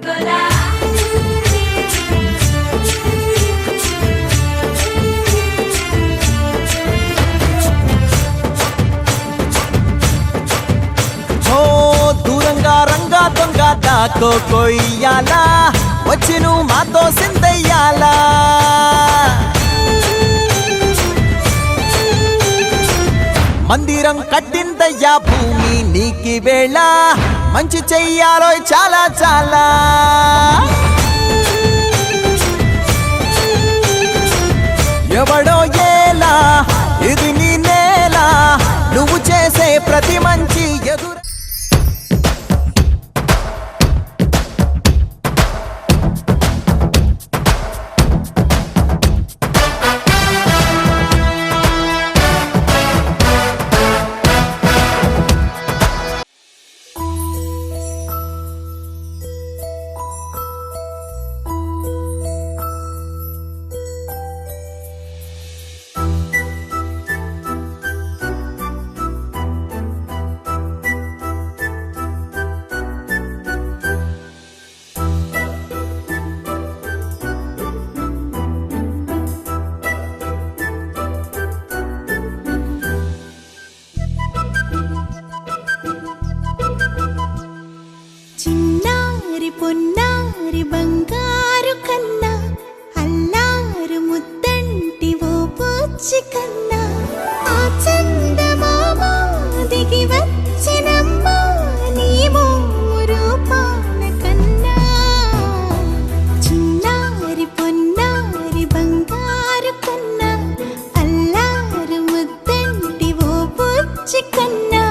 గోలా దూరంగా రంగా దొంగ దాకో కొయ్యాలా వచ్చి నువ్వు మాతో సిందయ్యాలా మందిరం కట్టిందయ్యా భూమి నీకి వేళ మంచి చెయ్యాలో చాలా చాలా ఎవడో ఏలా ఇది నీ నేల నువ్వు చేసే ప్రతి మంచి ఎదురు చిన్నారి పొన్నారి బంగారు కన్నా అల్లారు ముద్దంటి ఓ పూచి కన్నా ఆ చందమామ దిగి వచ్చినమ్మ నీ రూపాన కన్నా చిన్నారి పొన్నారి బంగారు కన్నా అల్లారు ముద్దంటి ఓ పూచి కన్నా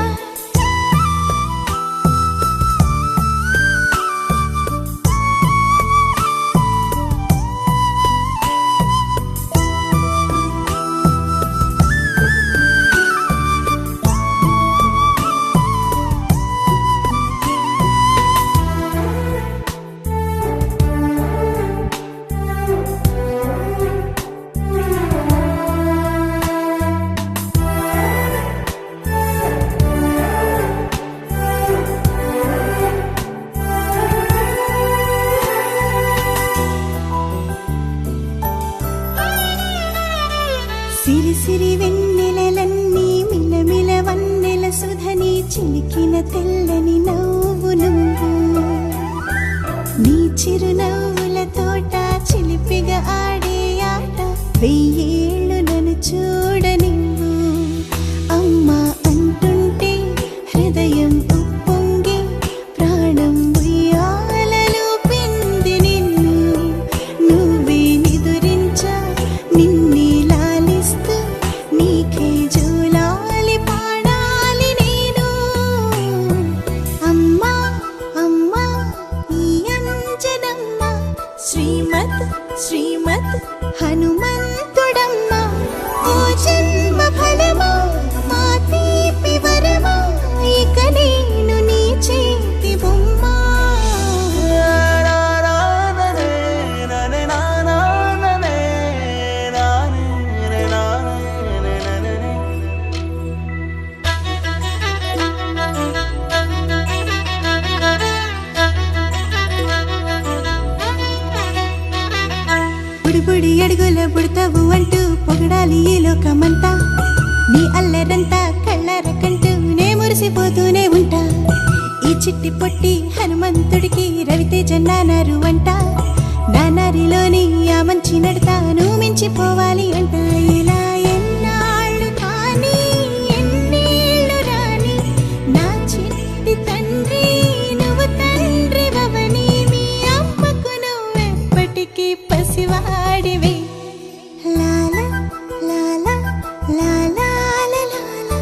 సిరి సిరి వెన్నెలలన్నీ మిలమిల వన్నెల సుధని చిలికిన తెల్లని నవ్వు నువ్వు నీ చిరునవ్వుల తోట చిలిపిగా ఆడే ఆట వెయ్యేళ్ళు నన్ను చూడ నువ్వు అమ్మా అంటుంటే హృదయం ఉప్పొంగి ప్రాణం ఉయ్యాలలో పిండి నిన్ను నువ్వే నిదురించా నిన్నే నీకే జూలాలి పాడాలి నేను అమ్మా అమ్మా ఈ అంజనమ్మ శ్రీమత్ శ్రీమత్ హనుమంతుడమ్మ ఓ జన్మ ఫలమా మా తీపి వరమా ఇక నేను నీ చేతి బొమ్మ బుడి అడుగుల బుడతావు అంటూ పొగడాలి ఈ లోకమంతా నీ అల్లరంతా కళ్ళరకంటూ నే మురిసిపోతూనే ఉంటా ఈ చిట్టి పొట్టి హనుమంతుడికి రవితేజ నానారు అంట నానారిలోని ఆ మంచి నడతాను మించిపోవాలి అంట ఇలా ఎన్నాళ్ళు కానీ ఎన్నేళ్ళు రాని నా చిట్టి తండ్రి నువ్వు తండ్రి వవని మీ అమ్మకు నువ్వెప్పటికీ పసివాడివి లాలా లాలా లాలా లాలా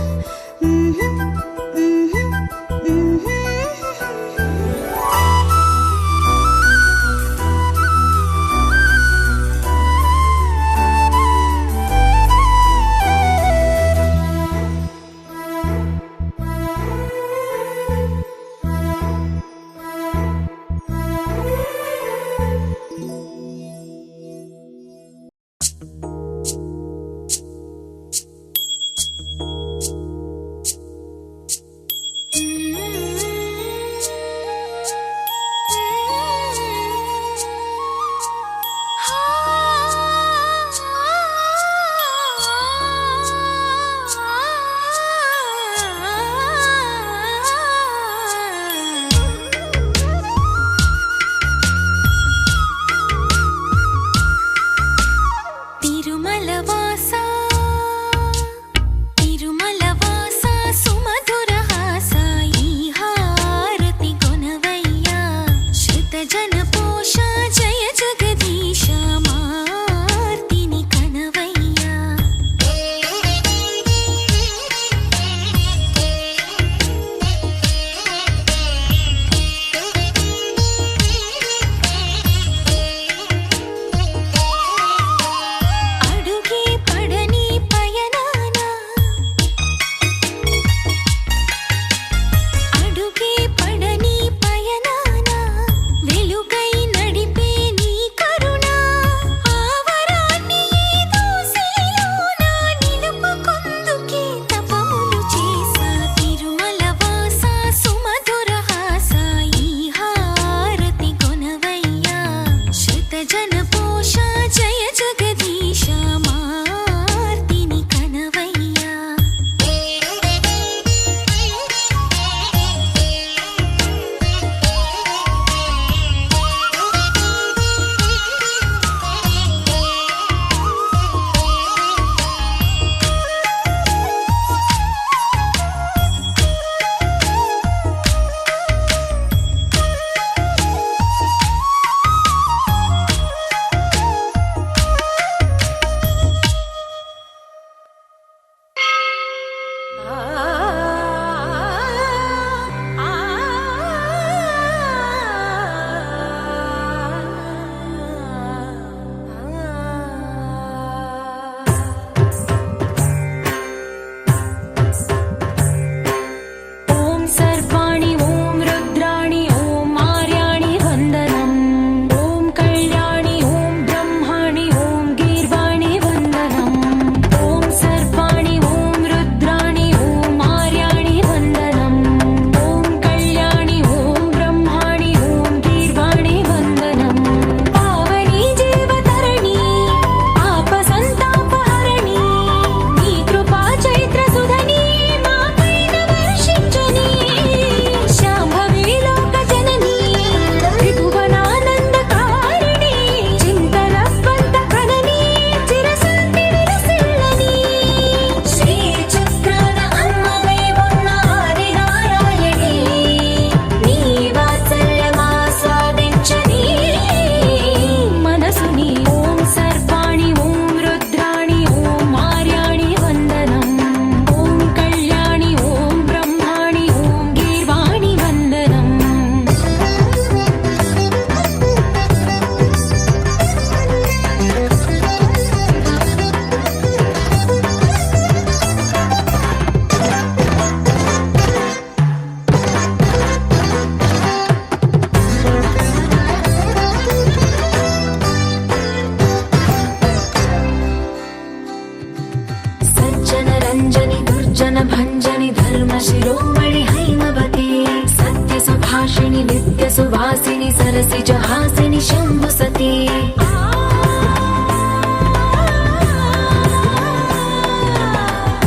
రంజని ధర్మ శిరోమణి హైమవతి సత్య సుభాషిణి నిత్య సువాసిని సరసి జహాసిని శంభు సతీ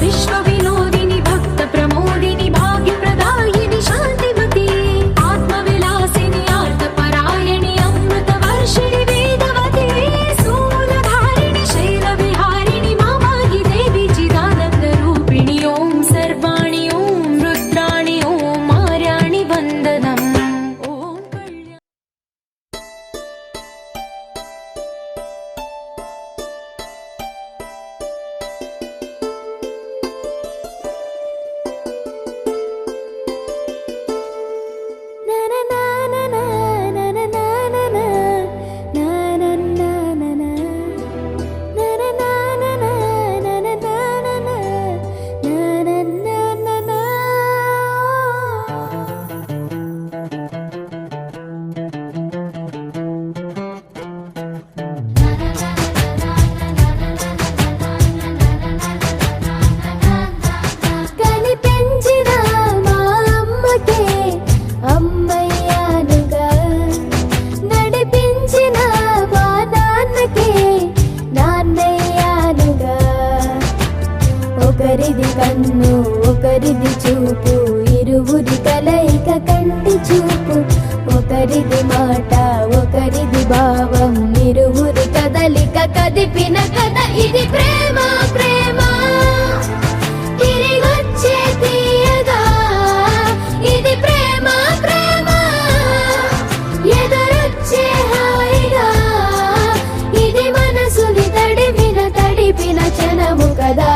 విశ్వ వినోదిని భక్త ప్రమోదిని భాగ్య ప్రదాయిని శాంతిమతి ఆత్మ విలాసిని ఆర్త పరాయణి అమృత వర్షిణి వేదవతి శూలధారిణి శైల విహారిణి మామాగి దేవి చిదానంద రూపిణి ఓం సర్వాణి ఓం రుద్రాణి ఓం మార్యాణి వందనం ఓం కళ్యాణ కనిపించిన మా అమ్మకే అమ్మయ్యానుగా నడిపించిన మా నాన్నకే నాన్నయ్యానుగా ఒకరిది కన్ను ఒకరిది చూపు ఇరువురి కలయిక కంటి చూపు ఒకరిది మాట ఒకరిది భావం ఇరువురి కదలిక కదిపిన కథ ఇది ప్రేమ ప్రేమ తిరిగొచ్చే తీయగా ఇది ప్రేమ ప్రేమ ఎదురొచ్చే హాయిగా ఇది మనసుని తడిపిన క్షణము కదా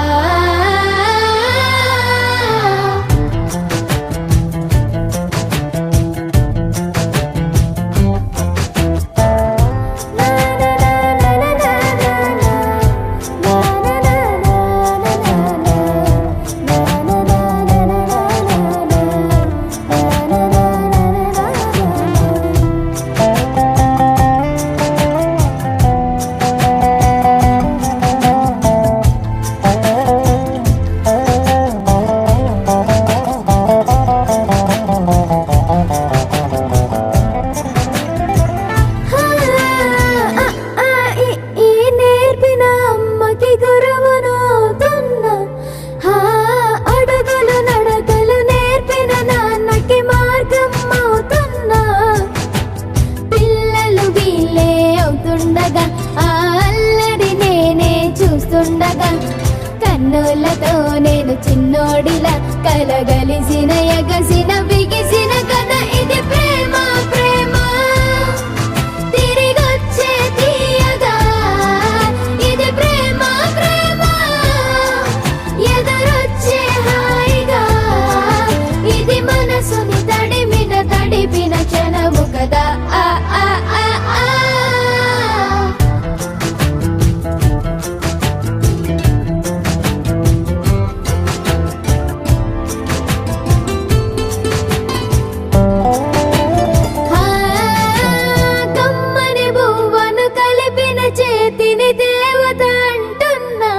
ఈ నేర్పిన అమ్మకి గురువునవుతున్నా అడుగులు నడకలు నేర్పిన నాన్నకి మార్గం అవుతున్నా పిల్లలు వీళ్ళే అవుతుండగా ఆ అల్లరి నేనే చూస్తుండగా కన్నులతో నేను చిన్నోడిలా కలగలిసిన ఎగసిన బిగిసిన కథ ఇది ప్రేమ ప్రేమ తిరిగొచ్చే తీయగా ఇది ప్రేమ ప్రేమ ఎదురొచ్చే హాయిగా ఇది మనసుని తడిపిన క్షణము కదా ఆ ఆ ఆ ఆ కమ్మని బువ్వను కలిపిన చేతిని దేవత అంటున్నా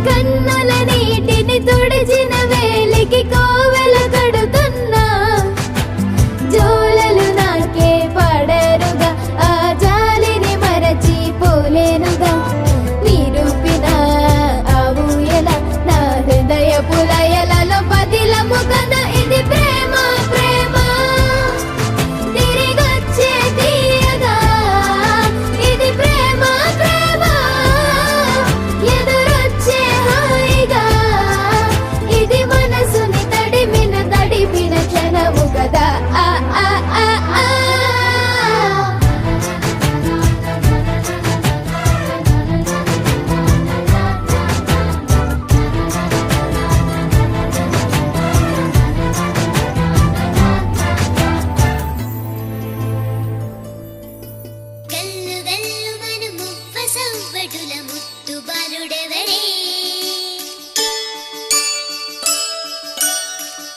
కన్నుల నీటిని తుడిచిన వేలికి కోవెల కడుతున్నా జోలలు నాకే పడరుగా ఆ జాలిని మరచి పోలేనుగా నిరూపిన ఆ ఊయల నా హృదయ పులయలలో పదిలము కన ఇది ప్రేమ ప్రేమ తిరిగొచ్చే తీయగా ఇది ప్రేమ ప్రేమ ఎదురొచ్చే హాయిగా ఇది మనసుని తడిపిన క్షణము కదా ఆ ఆ ఆ ఆ గల్లు గల్లు మను మువ్వ సవ్వడుల ముత్తు బాలుడెవరే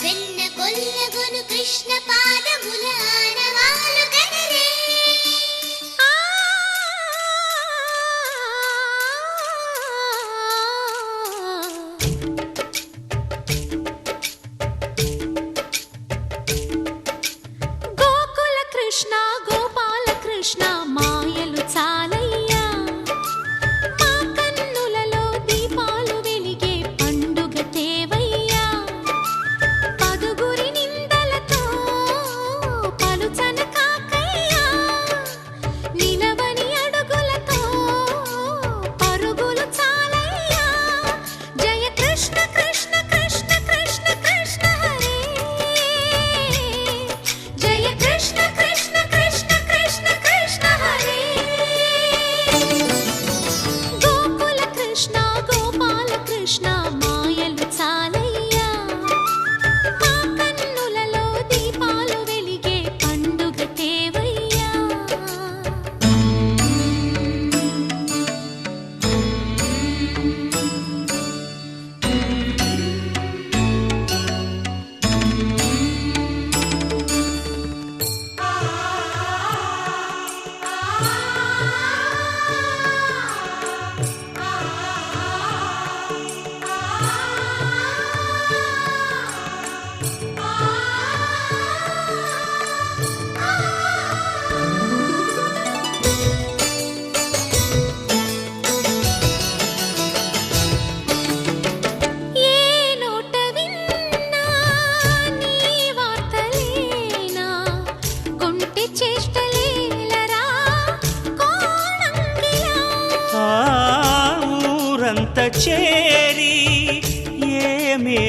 వెన్న కొల్లగొను కృష్ణ పాదముల ఆనవాలు కనరే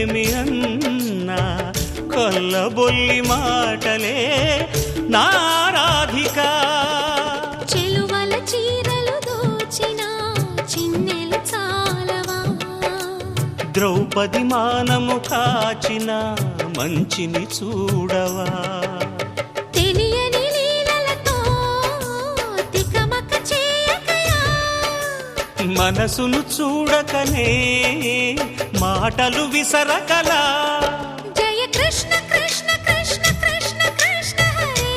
ఏమి అన్నా కొల్లబొల్లి మాటలే నా రాధిక. చెలువల చీరలు దోచిన చిన్నెలు చాలవా, ద్రౌపది మానము కాచిన మంచిని చూడవా. తెలియని లీలలతో తికమక చేయకయా, మనసును చూడకనే మాటలు విసరకలా. జయ కృష్ణ కృష్ణ కృష్ణ కృష్ణ కృష్ణ హరే,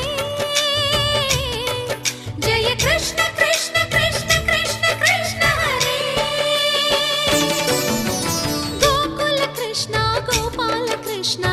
జయ కృష్ణ కృష్ణ కృష్ణ కృష్ణ కృష్ణ హరే. గోకుల కృష్ణ గోపాల కృష్ణ